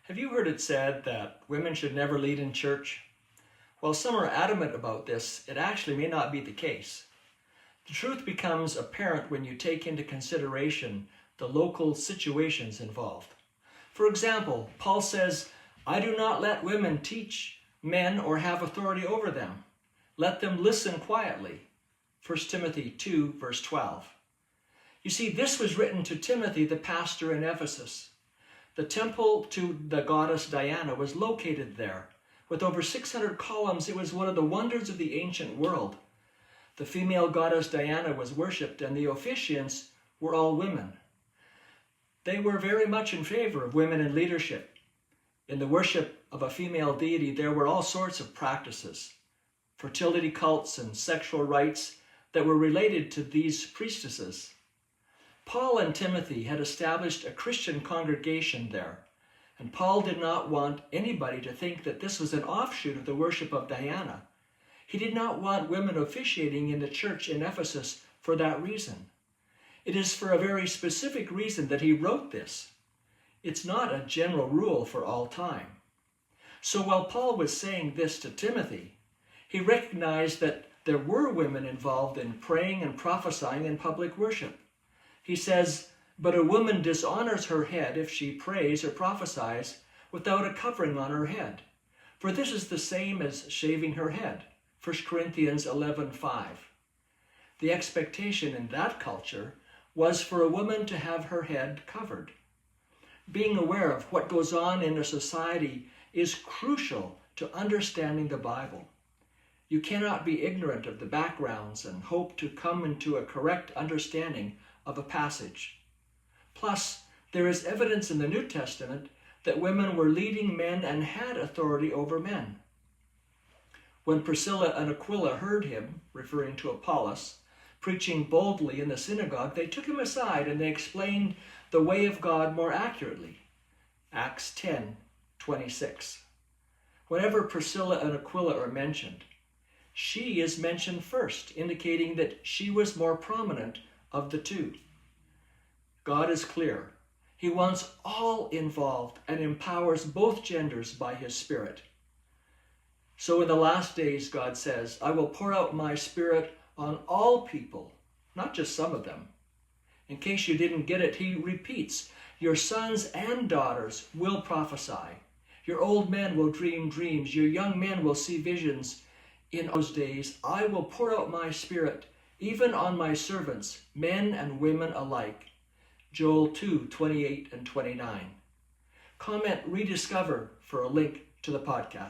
Have you heard it said that women should never lead in church? While some are adamant about this, it actually may not be the case. The truth becomes apparent when you take into consideration the local situations involved. For example, Paul says, "I do not let women teach men or have authority over them. Let them listen quietly." 1 Timothy 2, verse 12. You see, this was written to Timothy, the pastor in Ephesus. The temple to the goddess Diana was located there. With over 600 columns, it was one of the wonders of the ancient world. The female goddess Diana was worshipped, and the officiants were all women. They were very much in favor of women in leadership. In the worship of a female deity, there were all sorts of practices, fertility cults and sexual rites that were related to these priestesses. Paul and Timothy had established a Christian congregation there, and Paul did not want anybody to think that this was an offshoot of the worship of Diana. He did not want women officiating in the church in Ephesus for that reason. It is for a very specific reason that he wrote this. It's not a general rule for all time. So while Paul was saying this to Timothy, he recognized that there were women involved in praying and prophesying in public worship. He says, "But a woman dishonors her head if she prays or prophesies without a covering on her head. For this is the same as shaving her head." 1 Corinthians 11:5. The expectation in that culture was for a woman to have her head covered. Being aware of what goes on in a society is crucial to understanding the Bible. You cannot be ignorant of the backgrounds and hope to come into a correct understanding of a passage. Plus, there is evidence in the New Testament that women were leading men and had authority over men. When Priscilla and Aquila heard him, referring to Apollos, preaching boldly in the synagogue, they took him aside and they explained the way of God more accurately. Acts 10:26. Whenever Priscilla and Aquila are mentioned, she is mentioned first, indicating that she was more prominent of the two. God is clear. He wants all involved and empowers both genders by his Spirit. So in the last days, God says, "I will pour out my Spirit on all people," not just some of them. In case you didn't get it, he repeats, "Your sons and daughters will prophesy. Your old men will dream dreams. Your young men will see visions. In those days, I will pour out my Spirit, even on my servants, men and women alike." Joel 2:28 and 29. Comment "Rediscover" for a link to the podcast.